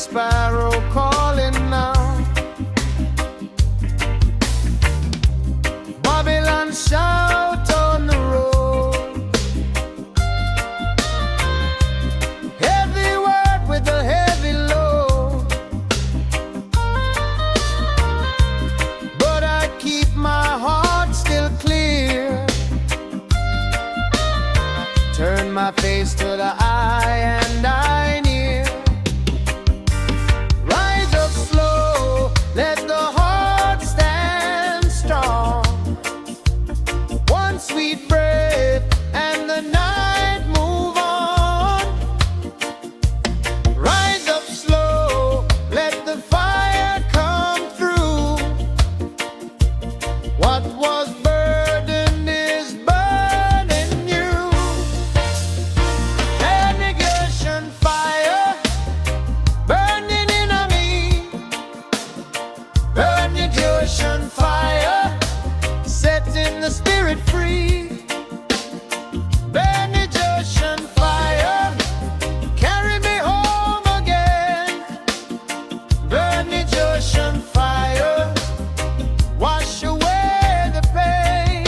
sparrow calling now. Babylon shout on the road. Heavy word with a heavy load. But I keep my heart still clear. Turn my face to the eye and I near. Rise up slow, let the heart stand strong. One sweet breath and the night move on. Rise up slow, let the fire come through. What was burdened is burning you. Negation fire burning in me. Negation fire setting the spirit free. Negation fire carry me home again. Negation fire wash away the pain.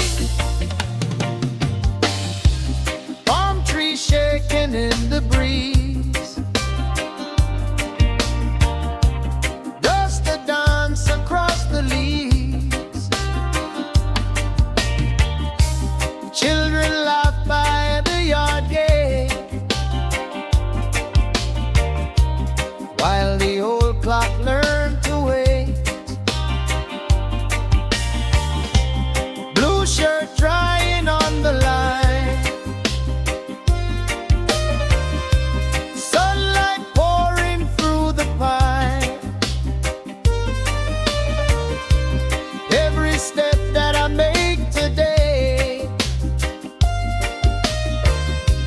Palm tree shaking in the breeze. Dust a dance across the leaves. Children laugh by the yard gate, while the old clock learned to wait. Blue shirt drying on the line. Sunlight pouring through the pine. Every step that I make today,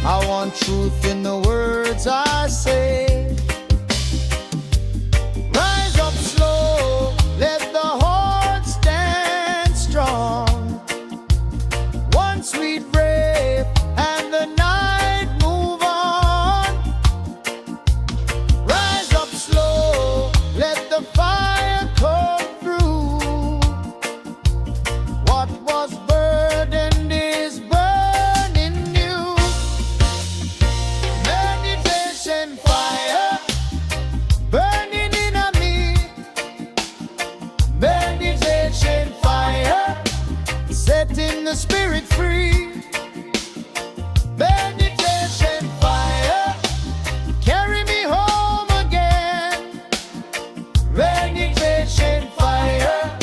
I want truth in the words I say. Rise up slow, let the heart stand strong. One sweet breath and the night move on. Rise up slow, let the fire come through. What was burdened is burning new. Meditation fire burning in me. Meditation fire setting the spirit free. Meditation fire carry me home again. Meditation fire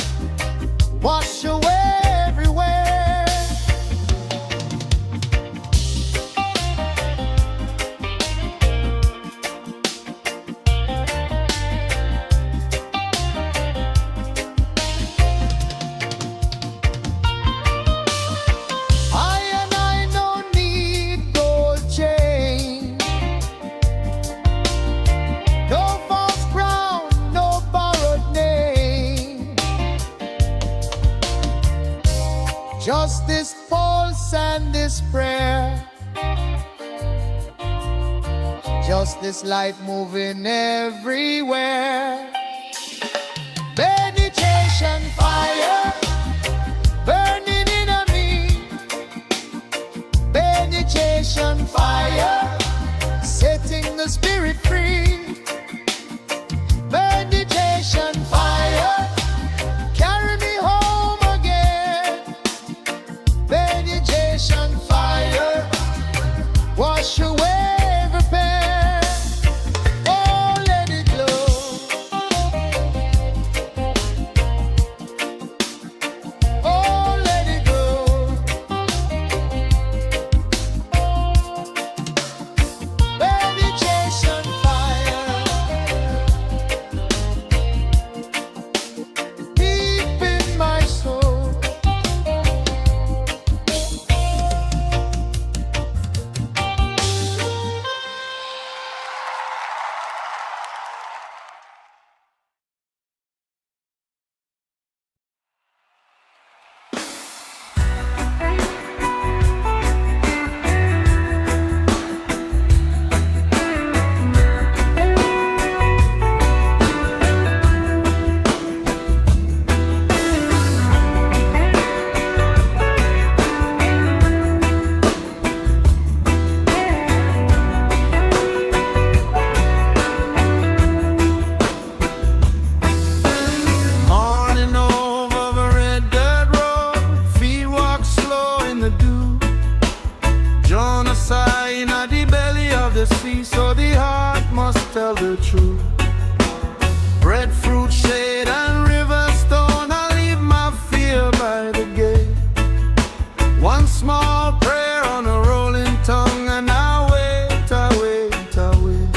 wash away everywhere. I don't need gold chain, no false crown, no borrowed name. Just this pulse and this prayer. Just this light moving everywhere. Meditation fire burning in me. Meditation fire setting the spirit free. Meditation fire carry me home again. Meditation fire wash away every pain. Oh, let it glow. Oh, let it go. Meditation fire. sigh in the belly of the sea, so the heart must tell the truth. Breadfruit, shade, and river stone, I leave my fear by the gate. One small prayer on a rolling tongue, and I wait, I wait, I wait.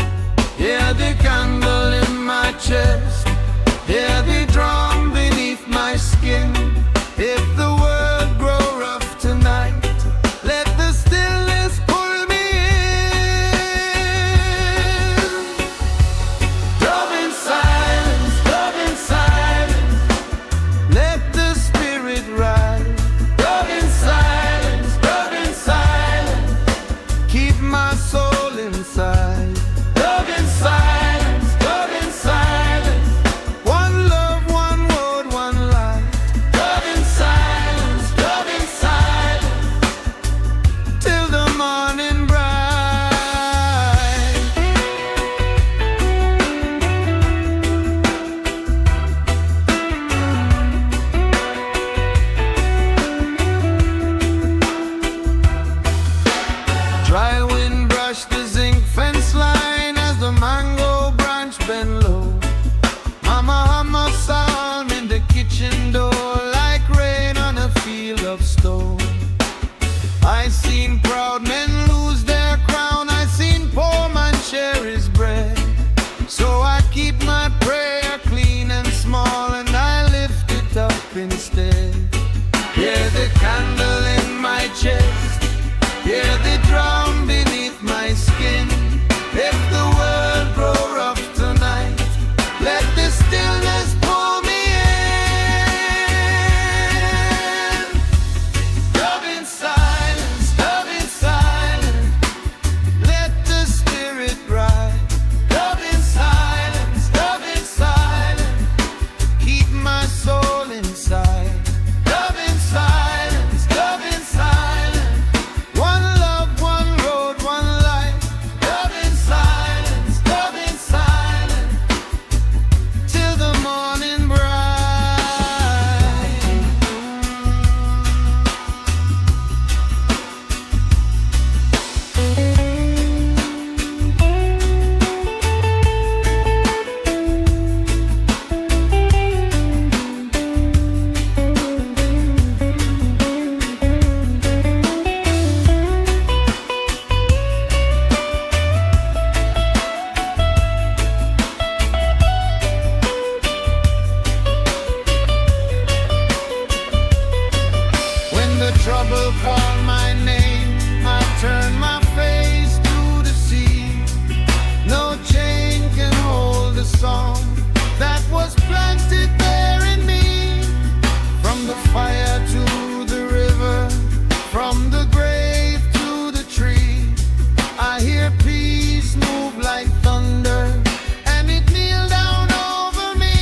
Hear the candle in my chest, hear the drum beneath my skin. If the world grow rough tonight, let the stillness pull me in. Dub in silence, let the spirit rise. Dub in silence, keep my soul inside. Dub in silence, one love, one word, one life. Dub in silence, till the morning bright. Dry wind brush the zinc fence line as the mango branch bend low. Mama hum a psalm in the kitchen door like rain on a field of stone. I seen proud men lose their crown, I seen poor man share his bread. So I keep my prayer clean and small, and I lift it up instead. Hear the candle in my chest, hear the drum beneath my skin. If the world grow rough tonight, let the stillness pull me in. Dub in silence, let the spirit rise. Dub in silence, keep my soul inside. Dub in silence, one love, one road, one life. Dub in silence, till the morning bright. When the trouble call my name, I turn my face to the sea. No chain can hold the song that was planted there in me. From the fire to the river, from the grave to the tree, I hear peace move like thunder, and it kneel down over me.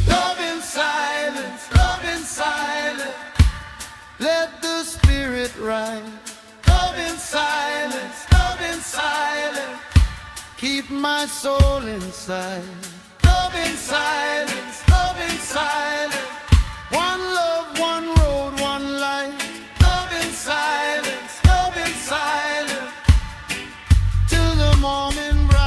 Love in silence, let the spirit rise. Love in silence, keep my soul inside. Love in silence, one love, one road, one life. Love in silence, till the morning bright.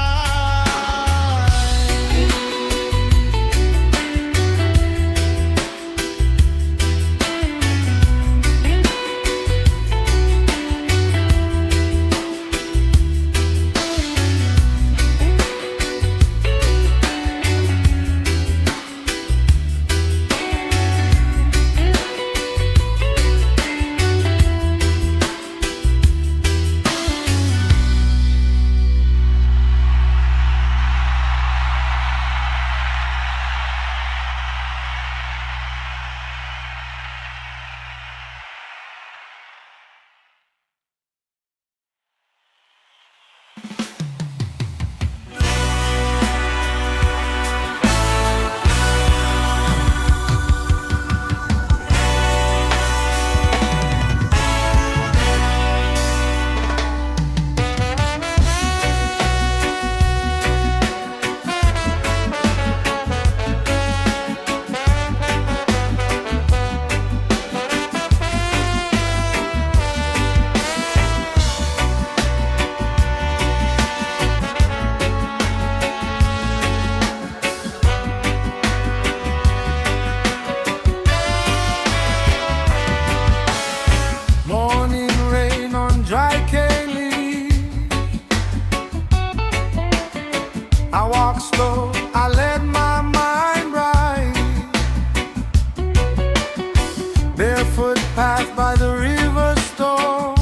footpath by the river storm.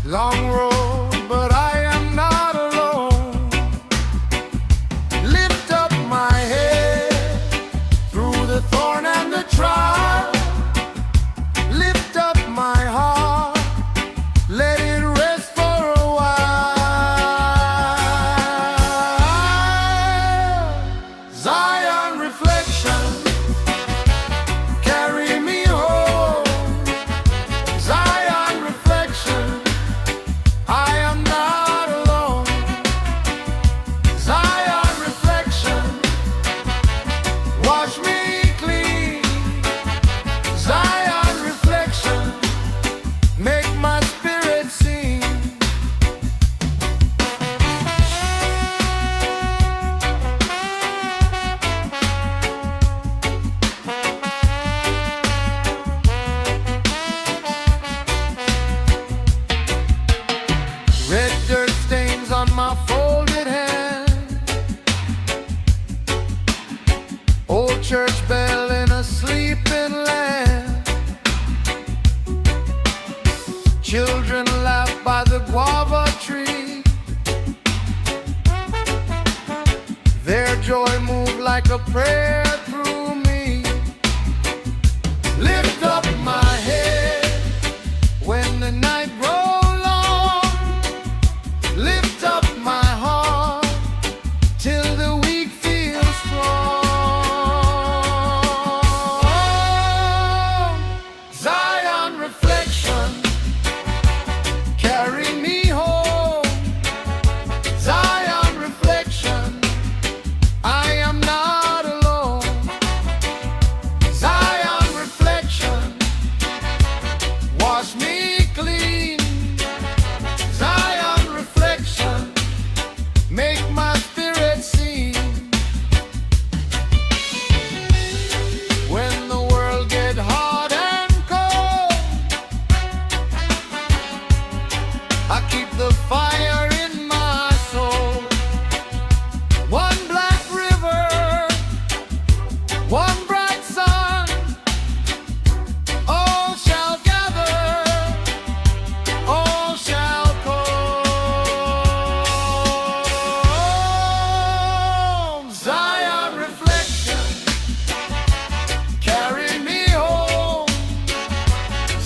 Long road, but I am not alone. Lift up my head through the thorn and the trial. Lift up my heart, let it rest for a while. Zion reflection, carry me home. Zion reflection, I am not alone. Zion reflection, wash me clean. Zion reflection, make my spirit sing. Red dirt stains on my folded hand. Old church bell in a sleeping land. Children laugh by the guava tree. Their joy moved like a prayer through me. Lift up my head when the night grows long. Lift up my heart till the weak feel strong. Zion reflection, carry me home. Zion reflection, I am not alone. Zion reflection, wash me clean. Zion reflection, make my spirit sing. When the world get hard and cold, I keep the fire in my soul. One black river, one bright sun, all shall gather, all shall come. Zion reflection, carry me home.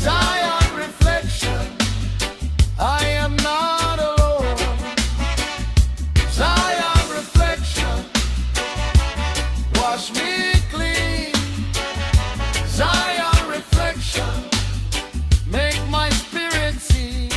Zion reflection, I am not alone. Zion reflection, wash me clean. Zion reflection, make my spirit sing.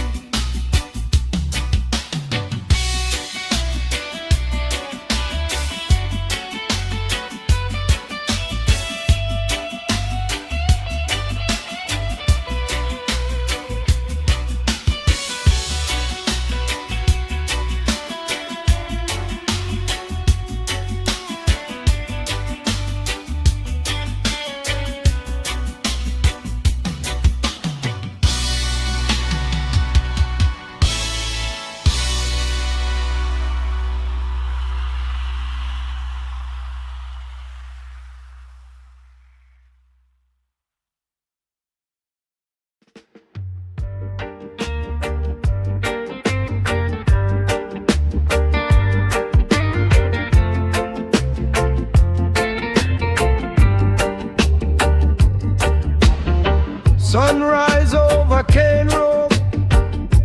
Sunrise over Cane Road,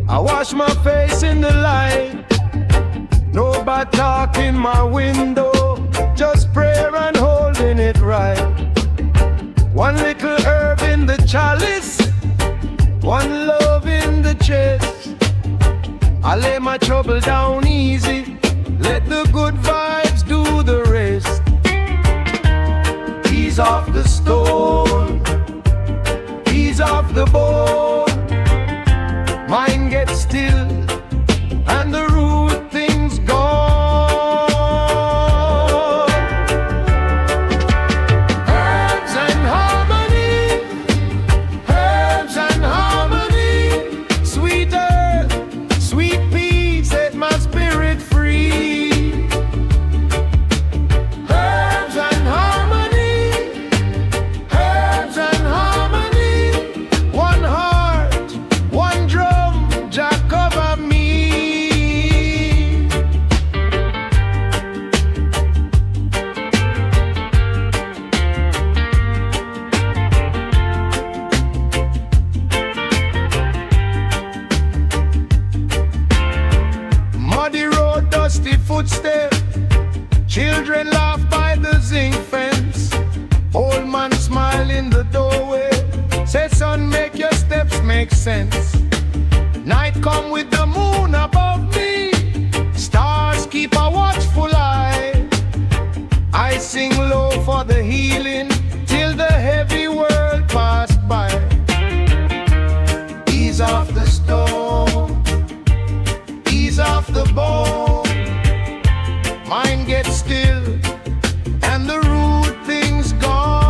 I wash my face in the light. No bad talk in my window, just prayer and holding it right. One little herb in the chalice, one love in the chest. I lay my trouble down easy, let the good vibes do the rest. Ease off the stone, ease off the bone. Mind gets still and the root things gone. Herbs and harmony, herbs and harmony. Sweet earth, sweet peace, set my spirit free. Herbs and harmony, man smile in the doorway. Say, son, make your steps make sense. Night come with the moon above me. Stars keep a watchful eye. I sing low for the healing till the heavy world pass by. Ease off the stone, ease off the bone. Mind gets still and the rude things gone.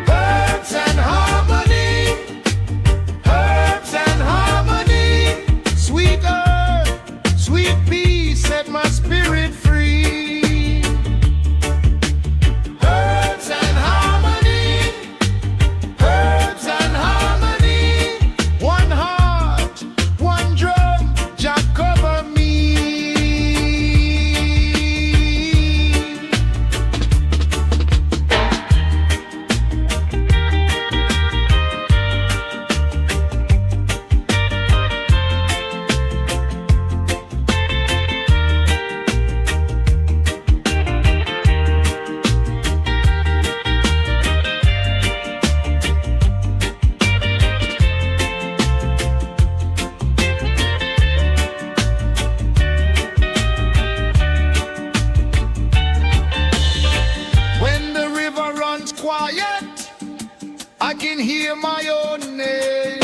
Herbs and harmony, herbs and harmony. Sweet earth, sweet peace, set my spirit free. Herbs and harmony, herbs and harmony. One heart, one drum, Jah cover me. When the river runs quiet, I can hear my own name.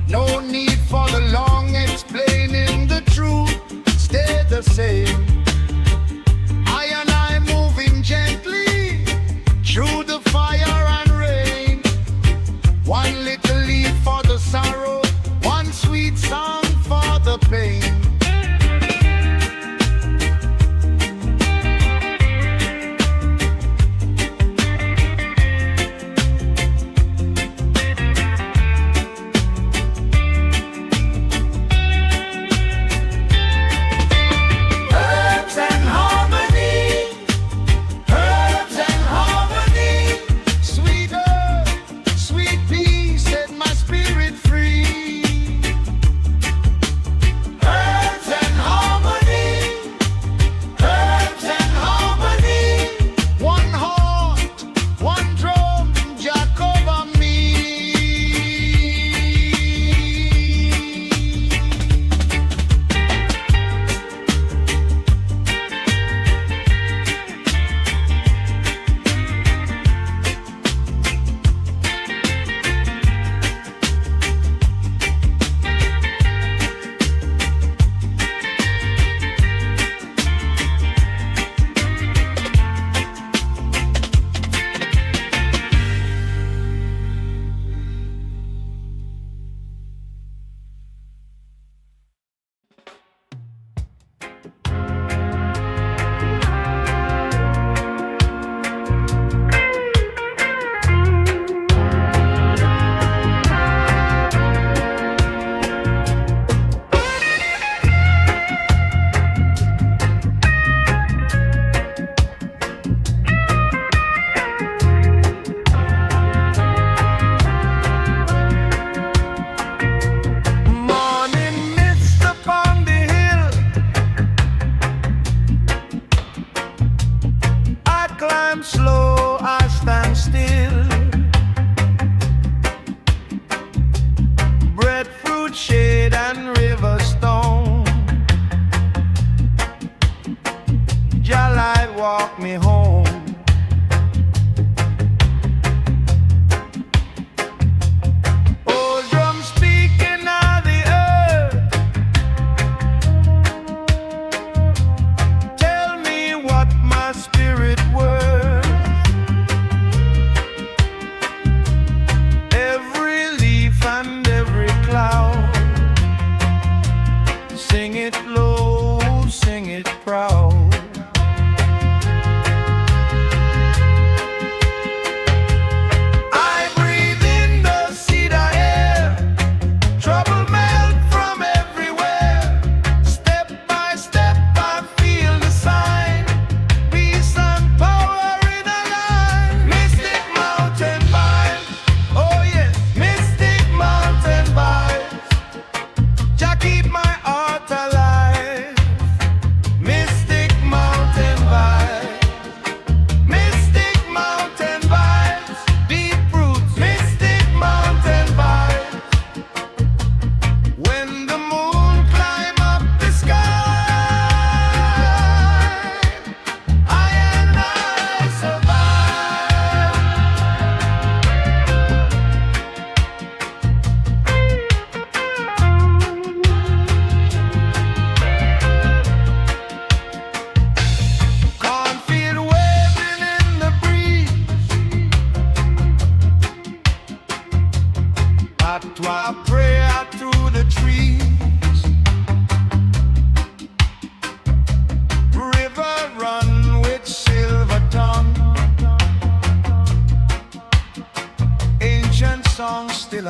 No need for the long explaining, the truth stay the same. I and I moving gently through the fire and rain. One little leaf for the sorrow, one sweet song for the pain. Herbs and harmony, herbs and harmony. Sweet earth, sweet peace, set my spirit free. Herbs and harmony, herbs and harmony. One heart, one drum, Jah cover me. Morning mist upon the hill, I climb slow, I stand still. Breadfruit shade and river stone, Jah light walk me home. Old drum speaking of the earth, tell me what my spirit worth. Every leaf and every cloud, sing it low, sing it proud.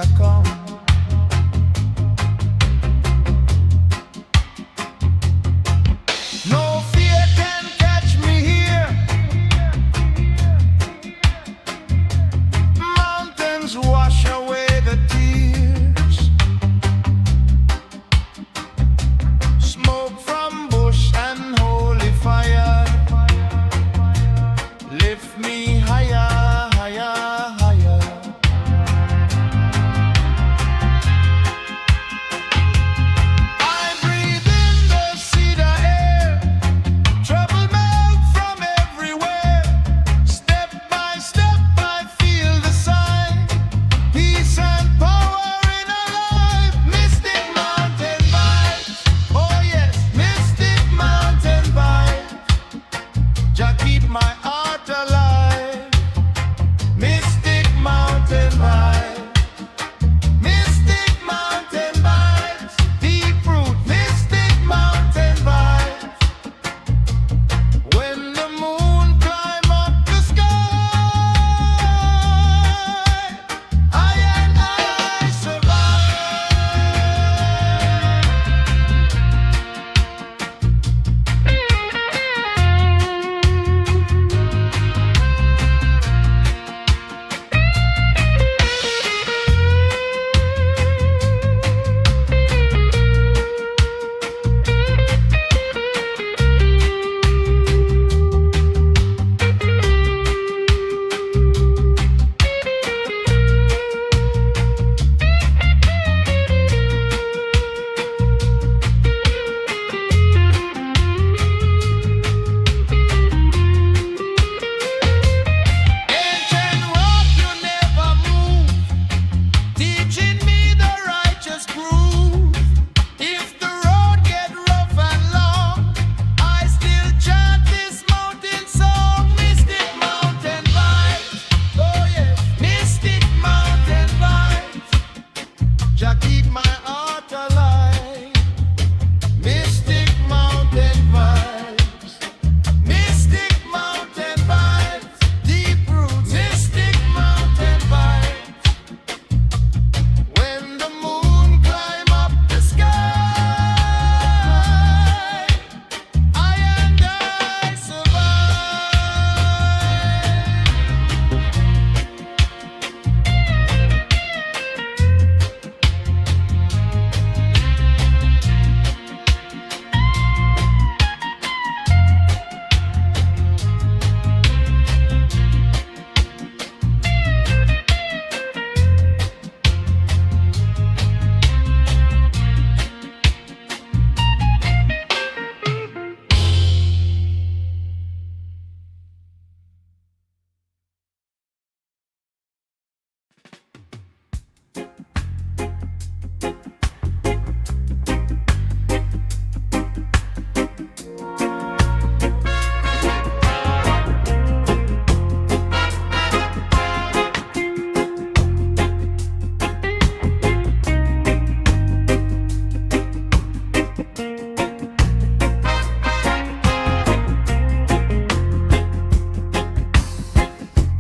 I come. No fear can catch me here. Mountains wash away the tears. Smoke from bush and holy fire lift me higher, higher, higher. I breathe in the cedar air. Trouble melt from everywhere. Step by step I feel the sign. Peace and power in our life. Mystic mountain vibes. Oh yes, mystic mountain vibes. Jah keep my heart alive. Mystic mountain vibes. Mystic mountain vibes. Deep root. Mystic mountain vibes. When the moon climb up the sky, I and I survive. Ancient rock, you never move, teaching me the righteous groove. If the road get rough and long, I still chant this mountain song. Mystic mountain vibes. Oh yes, mystic mountain vibes. Jah keep my heart alive. Mystic mountain vibes. Mystic mountain vibes. Deep roots. Mystic mountain vibes. When the moon climb up the sky, I and I survive.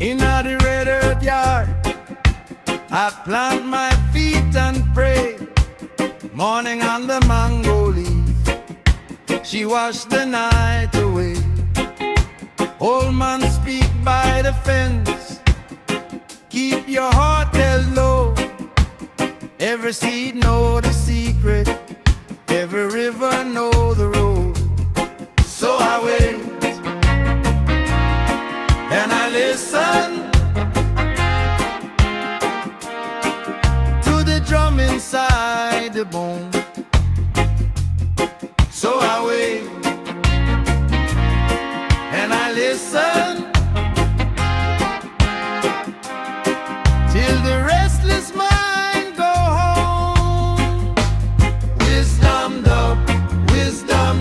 In the red earth yard, I plant my feet and pray. Morning on the mango leaf, she washed the night away. Old man speak by the fence, keep your heart held low. Every seed know the secret, every river know the road. So I wait and I listen to the drum inside the bone. So I wait and I listen till the restless mind go home. Wisdom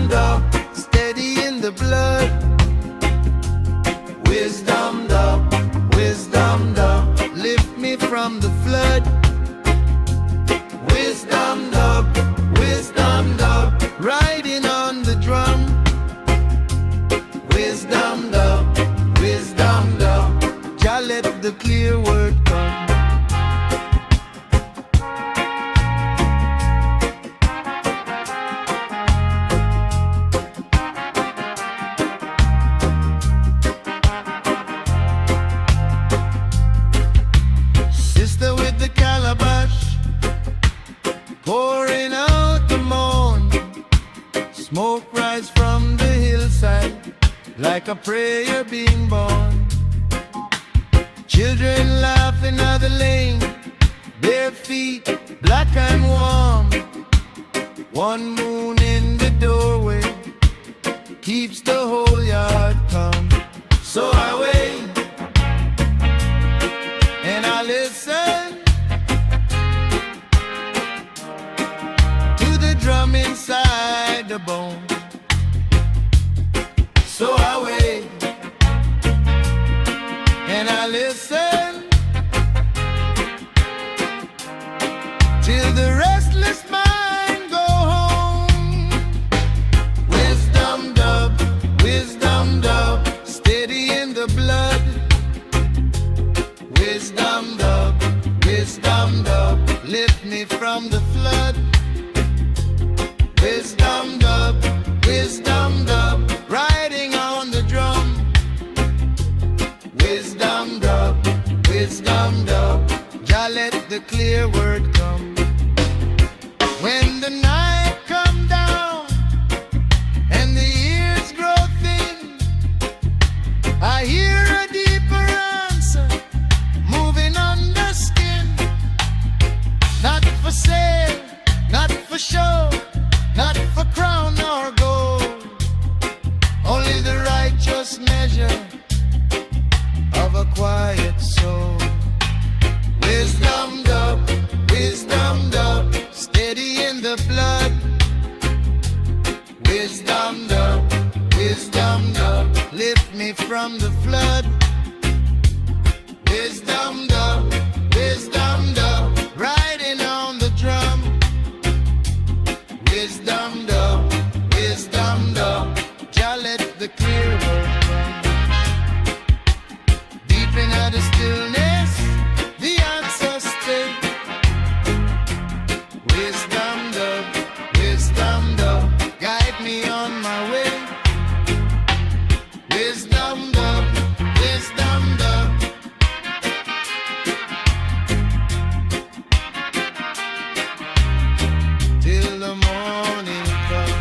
dub, steady in the blood. Wisdom dub, lift me from the flood. Wisdom dub, riding on the drum. Wisdom dub, like a prayer being born. Children laughing at the lane, bare feet black and warm. One moon in the doorway keeps the whole yard calm. So I wait and I listen to the drum inside the bone. So I wait and I listen till the restless mind go home. Wisdom dub, steady in the blood. Wisdom dub, lift me from the flood. Wisdom dub, riding on the drum. Wisdom dub, Jah let the clear word come. When the night come down and the ears grow thin, I hear a deeper answer moving under skin. Not for sale, not for show, not for crown or gold, only the righteous measure of a quiet soul. Wisdom dub, steady in the blood. Wisdom dub, lift me from the flood. Wisdom dub, riding on the drum. Wisdom dub, Jah let the clear word come. Deep in the stillness, the answers stay. Wisdom dub, guide me on my way. Wisdom dub, till the morning comes.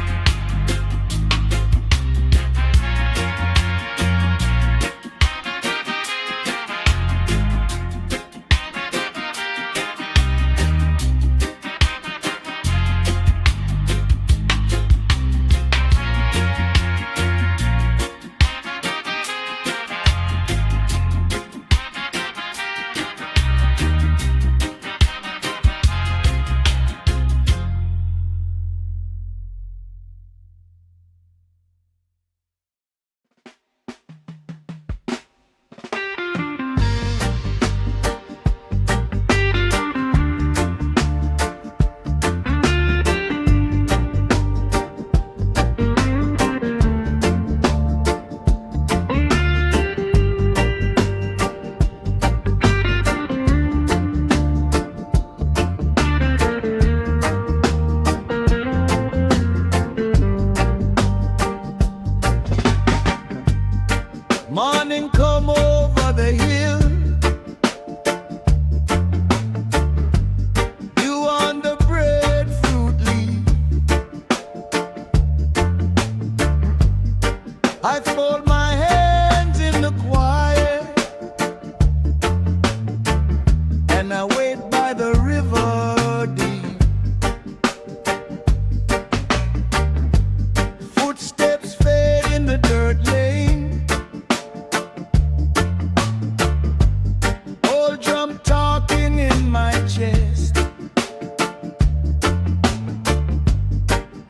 Morning come over the hill, you on the breadfruit leaf. I fold my hands in the quiet and I wait by the river deep. Footsteps fade in the dirt lane. Drum talking in my chest.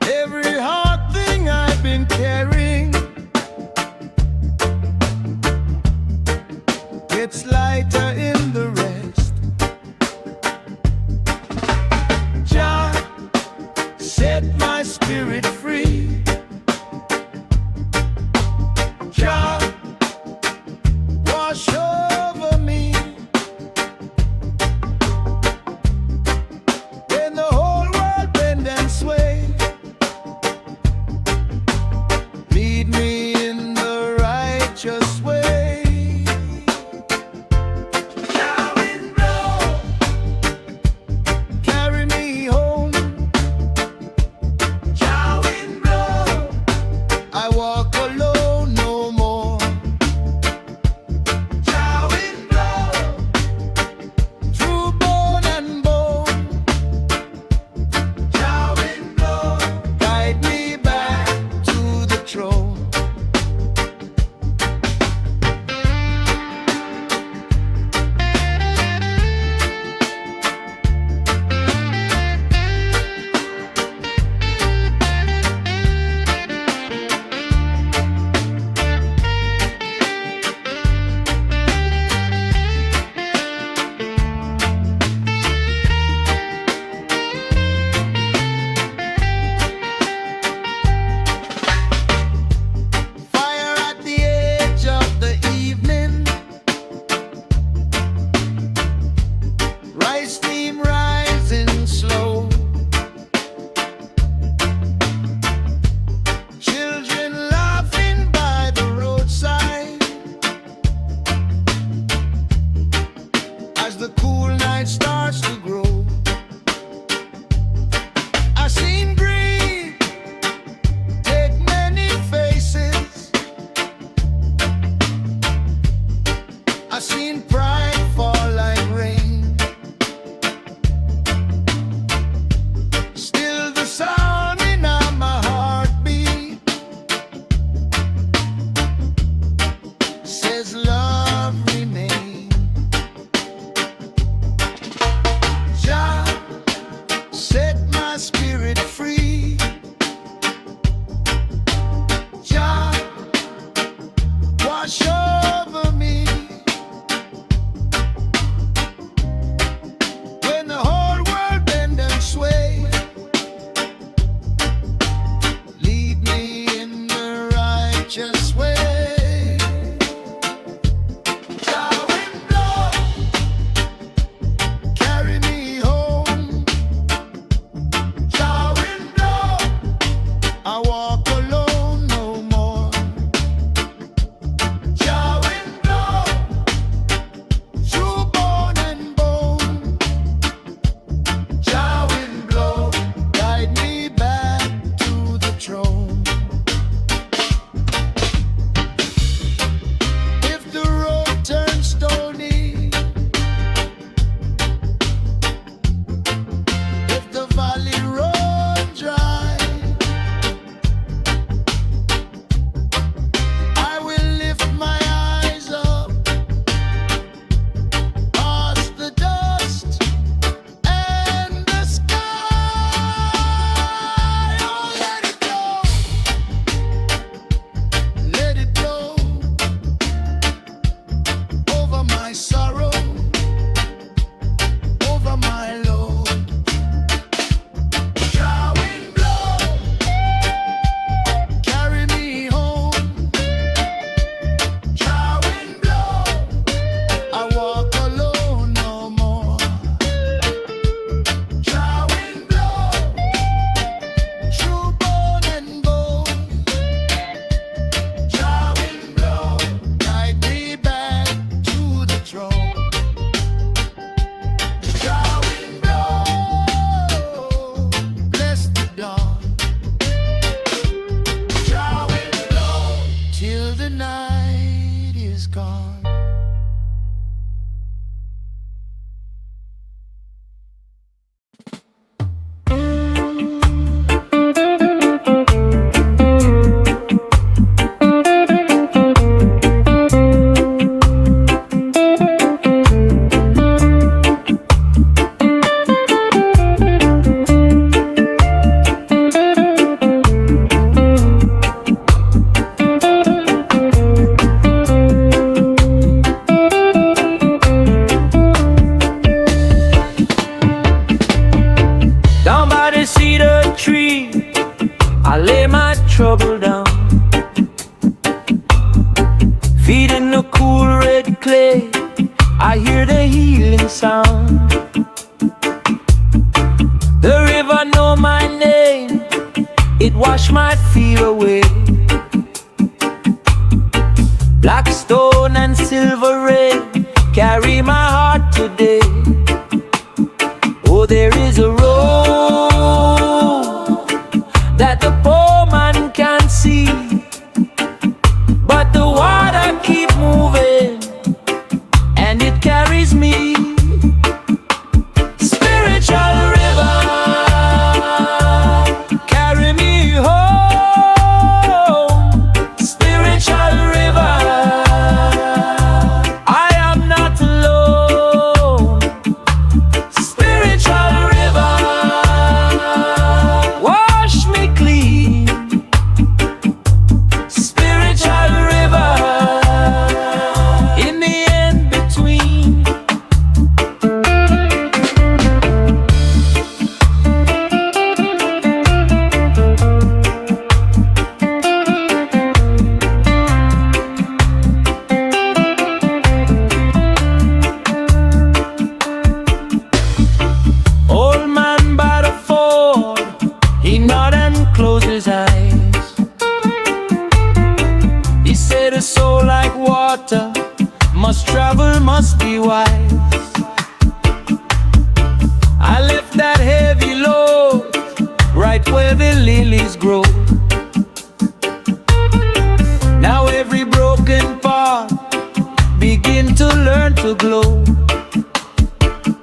Every hard thing I've been carrying gets lighter in the rest. Jah set my spirit free. Jah wash over me. Lead me in the righteous way. Now in blow, carry me home. Now in blow, I walk alone no more. seen pride fall like rain. Still the sound in my heartbeat says love remain. Jah set my spirit free. Jah wash over me. When the whole world bend and sway, lead me in the righteous way. Jah wind blow, carry me home. Jah wind blow, I walk alone no more. Jah wind blow, through bone and bone. Jah wind blow, guide me back to the throne. If the road turns stony, if the valley run dry, I will lift my eyes up past the dust and the sky. Oh, let it blow, let it blow over my sorrow, over my load. Jah wind blow, carry me home. Jah wind blow, I walk alone no more. Jah wind blow, through bone and bone. Jah wind blow, guide me back to the throne. Jah wind blow, bless the dawn. Jah wind blow, till the night is gone. Down by the cedar tree, I lay my trouble down. Feet in the cool red clay, I hear the healing sound. The river know my name, it wash my fear away. Black stone and silver rain carry my heart today. Oh, there is a road that the poor man can't see, but the water keep moving and it carries me. Spiritual river, carry me home. Spiritual river, I am not alone. Spiritual river, wash me clean. Spiritual river, in the in between. Old man by the ford, he nod and close his eyes. He said a soul like water must travel, must be wise. I left that heavy load right where the lilies grow. Now every broken part begins longing to learn to glow.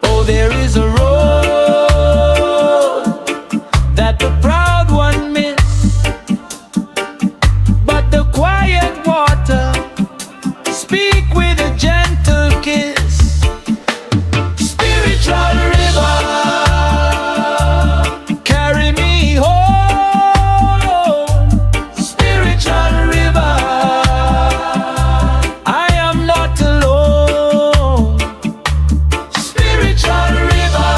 Oh, there is a road that the proud one miss, but the quiet water speak with a gentle kiss. Spiritual river, carry me home. Spiritual river, I am not alone. Spiritual river,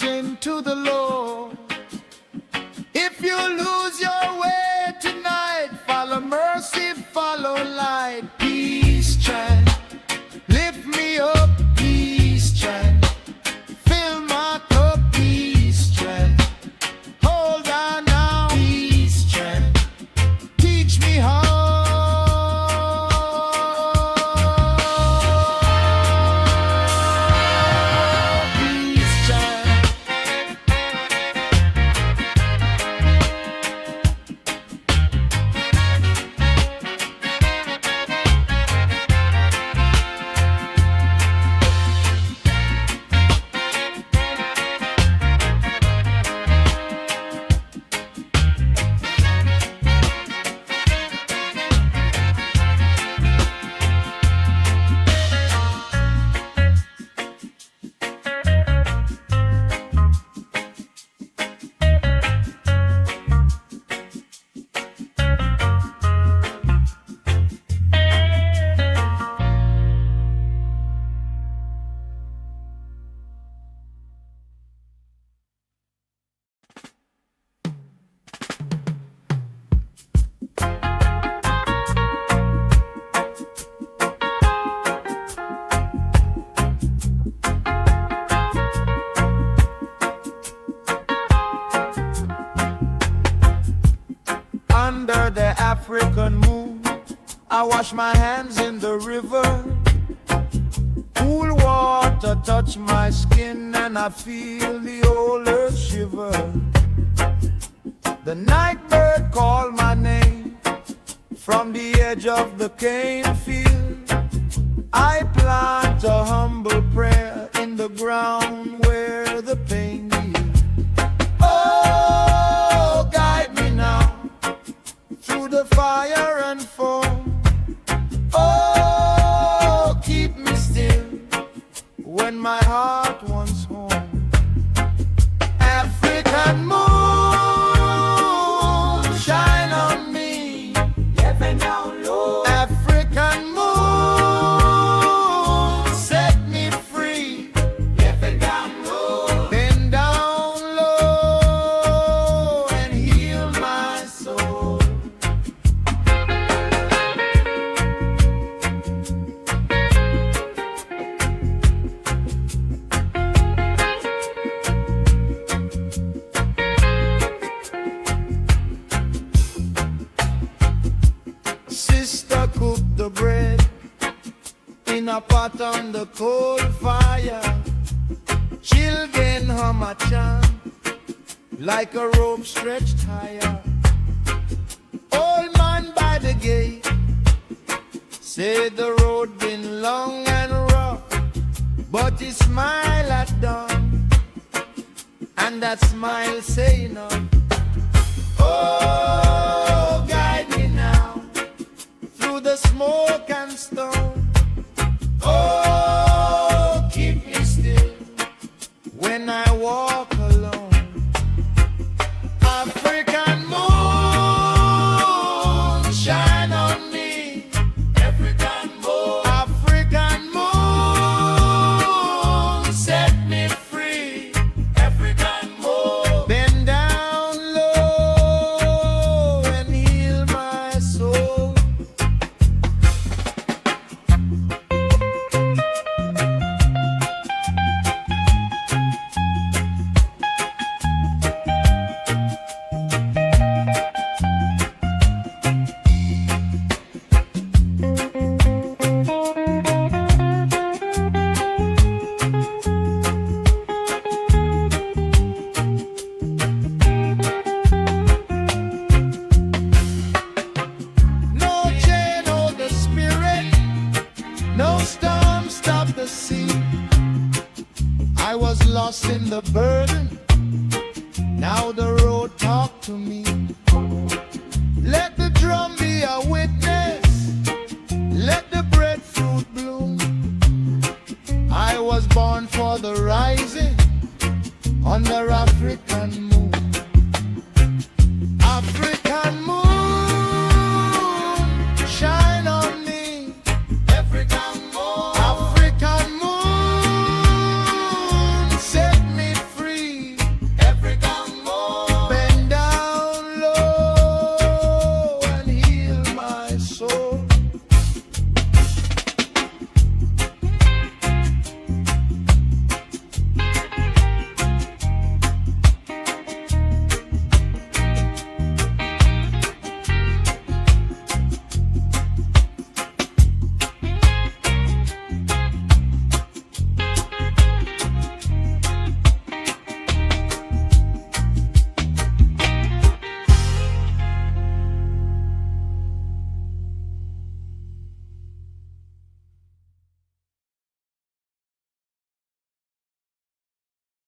into the Lord. If you lose your way tonight, follow mercy, follow light. Peace chant, lift me up, peace chant, fill my cup, peace chant. Hold on now, peace chant, teach me how. Under the African moon, I wash my hands in the river. Cool water touch my skin and I feel the whole earth shiver. The night bird call my name from the edge of the cane field. I plant a humble prayer in the ground where the pain is. Oh, guide me now through the fire and foam. Oh, keep me still when my heart wants home. African moon, shine on me. Heaven down low. African moon, set me free. Heaven down low. Bend down low and heal my soul. Sister cook the bread in a pot on the coal fire. Children hum a chant like a rope stretched higher. Old man by the gate say the road been long and rough, but he smile at dawn, and that smile say enough. Oh, guide me now through the smoke and stone. Oh, keep me still when I walk alone. African moon, shine on me. African moon, set me free. African moon, bend down low and heal my soul. No chain hold the spirit, no storm stop the sea. I was lost in the burden, now the road talk to me.